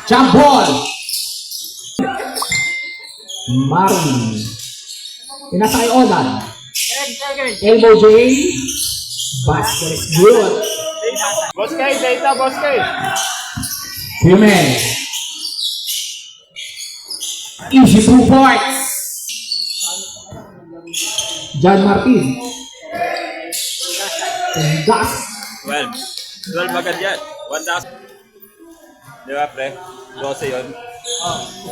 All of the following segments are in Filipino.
Jump ball. Marvin. Pinasakay Odan. Elbow J. Basket is good. Boss Kay, data, Boss Kay. Jimenez. Easy 2 points. John Martin. Das. 12 agad yan. 1,000. Di ba, pre? 12 yun.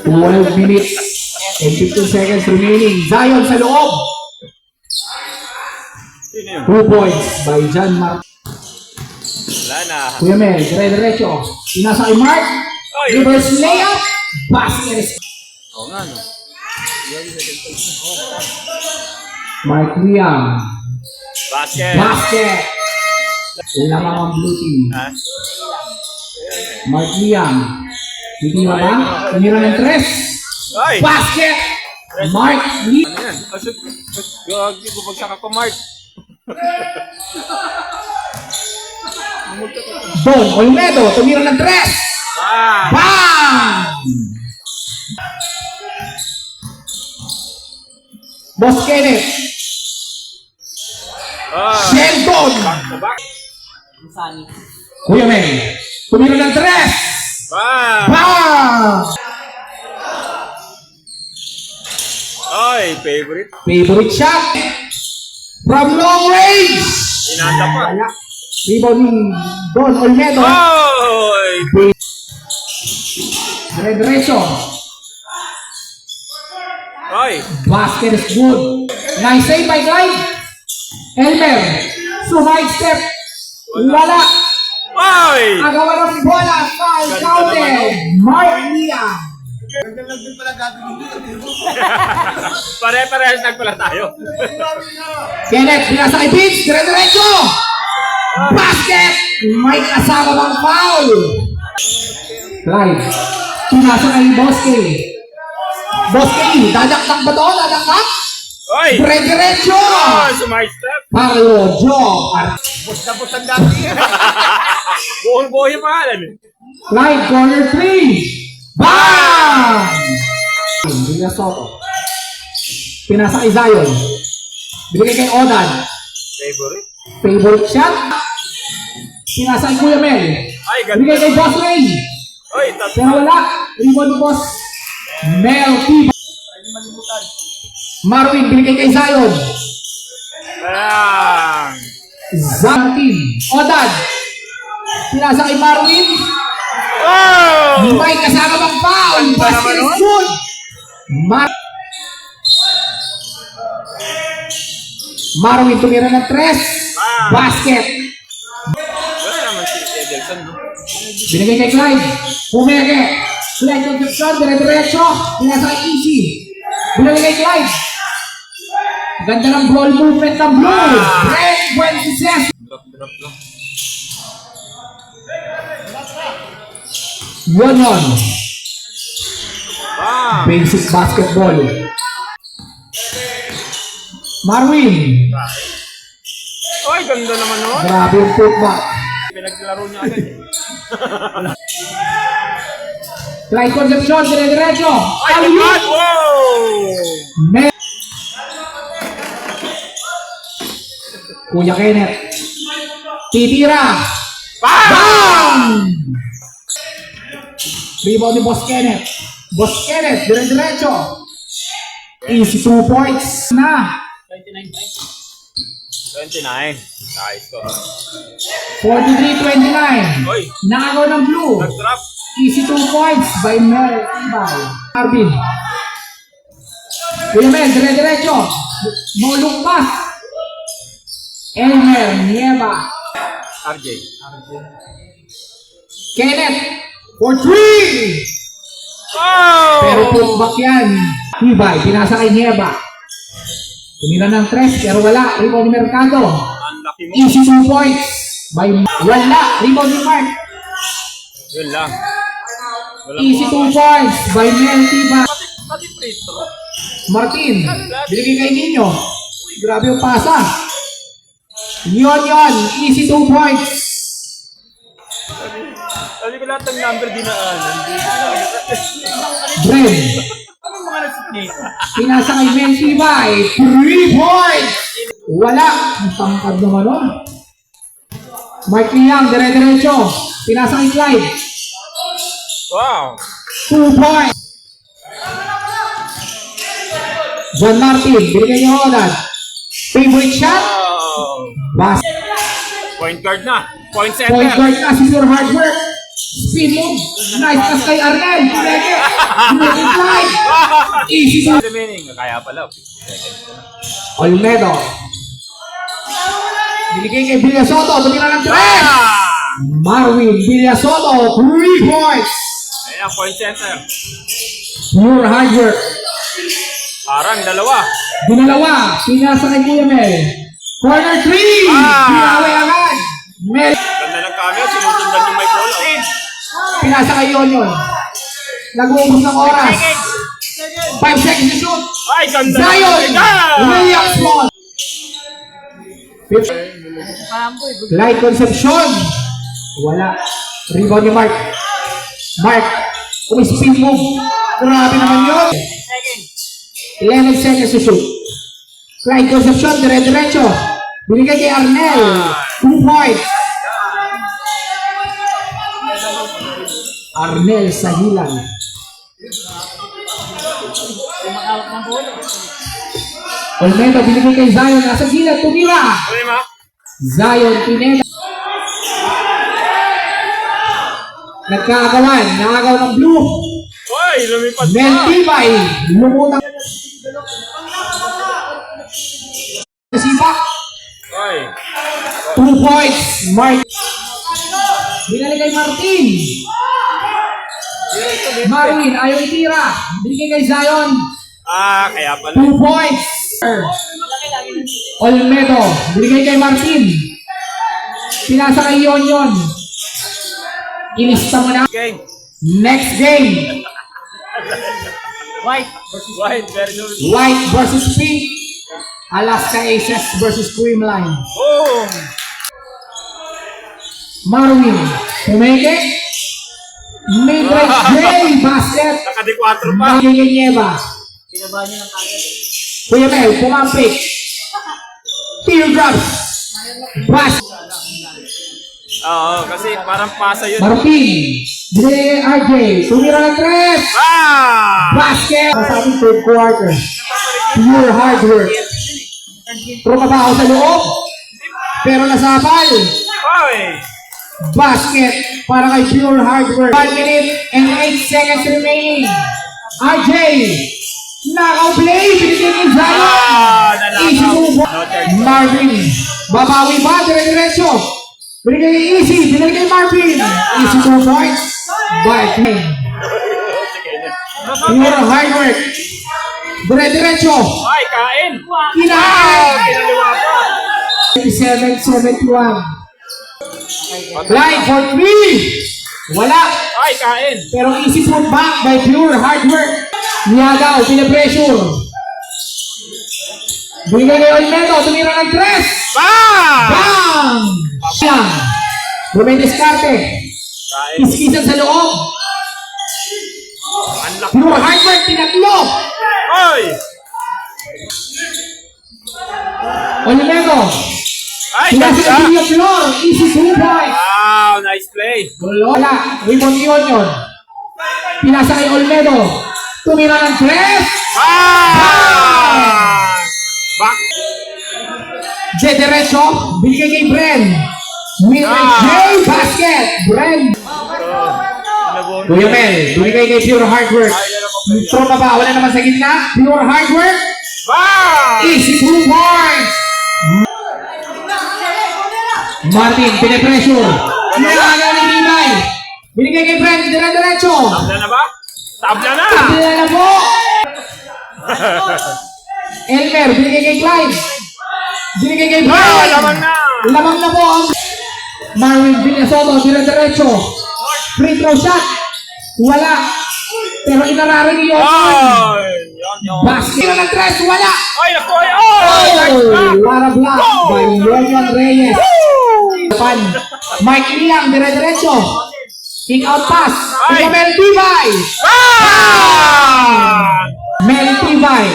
12 minutes and 15 seconds remaining. Zion sa loob. Sino yun? 2 points by John Martin. Wala na. Kuya Mel, dire-diretso. Inasa kay Mark. Reverse layup. Basket is Oo nga, no? Mark Liam. Basket. Basket. Lamang ang blue team. Ha? Mark Liam. Titira ba? Tumira ng 3. Ay! Basket. Mark Liam. Ano yan? Gagi, bubagsak ako, Mark. Don Olmedo. Tumira ng 3. Ah! Bam! Boss Kenneth. Ah! Sheldon. Back to back. Kuya Mel. Tumira ng 3. Ah! Bam! Ay, favorite. Favorite shot. From long range. Inanda pa. Wala. Rebound ni Don Olmedo. Oy! Dire-diretso. Oy! Basket is good. Nice save by Clyde. Elmer. Side step. Wala. Oy! Agawa ng bola. Foul Ganda counted. naman, Mark Liam. Pare-parehas nagpala tayo. Kenneth. Pinasa kay Vince. Dire-diretso. Basket. May kasama bang foul. Clyde. Pinasa kay Bosque. Bosque. Dadaktak ba to? Dadaktak? Oy! Dire-diretso. Oh, sumart step. Carlo Joe. Bus ang dati. Buhay-buhay yung pangalan eh. Clyde, corner 3. Bam! Villa Soto. Pinasa kay Zion. Binigay kay Odan. Favorite? Favorite shot. Pinasa kay Kuya Mel. Ay, ganda. Binigay kay Boss Ray. Oy, Pero wala. Rebound ni Boss Mel T. Marvin, binigay kay Zion. Ayan. Martin. Odan. Pinasa kay Marvin. Oh! May kasama bang foul? Basket is good. Marvin tumira ng 3. Basket. Wala naman si Edelson, no? Binigay kay Clyde. Pumeke. Clyde Concepcion. Dire-diretso. Pinasa kay Easy. Binigay kay Clyde. Ganda ng ball movement ng Blue. Break 26. Drop lang. 1-1. Bam! Basic basketball. Marvin. Oy, ganda naman nun. Grabe yung putback. Pinaglaro niya agad eh. Clyde Concepcion. Dire-diretso. Ay, naman! Wow! Kuya Kenneth. Titira. Bam! Rebound ni Boss Kenneth. Boss Kenneth, dire-diretso. Easy 2 points na. 29. Nice ko. 43-29. Oy, Nakagaw ng Blue. nag-drop. Easy 2 points by Mel Tibay. Arvin. Kuya Mel, dire-diretso. No look pass. Elmer Nieva. RJ. Kenneth for 3. Oh! Pero putback yan. Tibay, pinasa kay Nieva. Tumira ng 3 pero wala. Rebound ni Mercado. Unlucky mo. Easy 2 points by wala. Rebound ni Mark. Yun lang. Walang Easy 2 points by Mel Tibay. Pati free throw. Martin, binigay kay Nino. Grabe yung pasa. Yon. Easy 2 points. Sabi ko lahat ng number dinaanan. Hindi ko na. Bren. Anong mga nag-snake? Pinasa kay Mentibay. 3 points. Wala. Ang tangkad naman nun. Mike Liang, dire-diretso. Pinasa kay Clyde. Wow! 2 points. John Martin, binigay niyo Roland. Favorite shot? Wow! Bas. Point guard na. Point center. Point guard na si Pure Hard Work. Spin move. Nice pass kay Arnel. Pineke. Pineke Clyde. Easy to. Remaining. Kaya pala. Olmedo. Binigay kay Villasoto. Tumira ng 3. Marvin Villasoto. 3 points. Ayan, point center. Pure Hard Work. Parang dalawa. Dinalawa. Pinasa kay Kuya Mel. Corner 3. Pinaway agad. Mel. Ganda ng camera. Sinusundan yung may ball. Pinasa kay Yonyon. Nag-uubos ng oras. 5 seconds to shoot. Ay, ganda. Zion. Williams Ball. Clyde Concepcion. Wala. Rebound ni Mark. Mark. Spin move. Grabe naman yun. 11 seconds to shoot. Clyde Concepcion. Dire-diretso. Binigay kay Arnel. 2 points. Arnel sa hilang. Olmedo, binigay kay Zion. Nasa gilid, tumira. Ano ma? Zion, Pineda. Nagkagawan. Nakagaw ng blue. Uy, lumipad pa. Mel Tibay. Lumutang. Sipa. Uy. 2 points. Mark. Binalik kay Martin. Marvin, ayaw itira. Binigay kay Zion. Kaya pala. 2 points. Olmedo. Binigay kay Martin. Pinasa kay Yonyon. Ilista mo na. Game. Next game. White versus. White versus Pink. Alaska Aces versus Creamline. Boom! Marvin. Pumeke. Midrange J. Basket. Naka-D4 pa. Magiging Nieva. Kuya Mel. Pumampik. Teardrops. Basket. Oo, kasi parang pasa yun. Martin. Binigay kay RJ. Tumira ng 3. Basket. Masabing third quarter. Pure hard work. Trumabaho sa loob. Pero nasabal. Uy! Basket para kay Pure Hard Work. 1 minute and 8 seconds remaining. RJ. Knockout play. Binigay kay Zion. Easy move. Marvin. Babawi ba? Dire-diretso. Binigay kay Easy. Binigay kay Marvin. Easy 2 points. By Pure Hard Work. Dire-diretso. Ay, kain! Kinain. Pinaliwa pa! 7-71. Line for 3. Wala. Ay, kain! Pero easy put back by Pure Hard Work. Niyagaw, pinapressure. Binigay kay Olmedo, tumira ng 3. Bang! Bang! Bumidiscarte. Kain. Iskisan sa loob. Unlock. Pure Hard Work, tinatlo. Ay! Olmedo. Ay, Pinasa ganda! sa Villa Flor. Easy 2 points. Wow, nice play! Wala. Rebound ni Onion. Pinasa kay Olmedo. Tumira ng 3. Back! J. Derecho. Binigay kay Bren. Midrange J. Basket. Bren. Kuya Mel. Binigay kay Pure Hard Work. Tropa ba? Wala naman sa gitna. Pure Hard Work. Bang! Easy 2 points. Martin. Pinipressure. Pinagawa ni Binay. Binigay kay Bren. Dire-diretso. Tabla na ba? Tabla na! Tabla na po. Elmer. Binigay kay Clyde. Binigay kay Bren. Wow, lamang na! Lamang na po ang Marvin Villasoto, dire-diretso. Free throw shot. Wala. Pero inararan ni Yonyon. Ay! Yon. Basket ng 3. Wala. Ay, naku! Ay! Oh! Nice block! What a block by Yonyon Reyes. Pan. Mike Liang, dire-diretso. Kick out pass. Ay. Isabel Tibay. Tibay.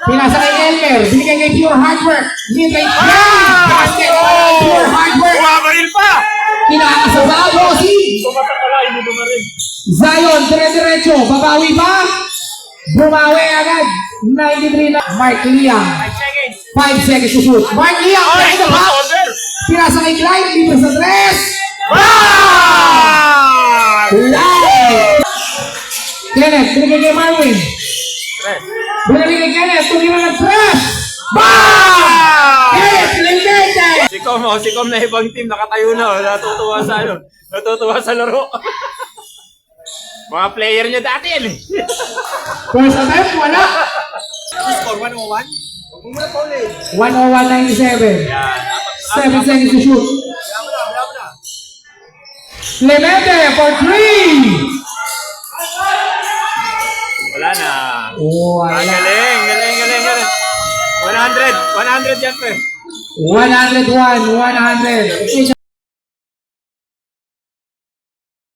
Pinasa kay Elmer. Binigay kay Pure Hardwork. Binigay kay Basket. Pure Hardwork. Bumabaril pa! Kinakasabaw, Bossy. Tumatak pala, hindi bumaril. Zion, dire-diretso. Babawi pa. Bumawi agad. 93 na. Mark Liang. 5 seconds to shoot. Mark Liang. Ay, Ito pa. over! Pinasa kay Clyde. Libre sa tres. Ah! Clyde. Kenneth, binigay kay Marwin. Pre. Binigay kay Kenneth. Tumira ng tres. Kenneth, Lindete. Si Com na ibang team, nakatayo na, oh. Natutuwa sa laro. Mga player niya dati yan eh. First attempt, wala. Score 101? 101.97. 7 seconds to shoot. Clemente for 3. Wala na. Wala. Galing. 100 yan, pre. 101, 100.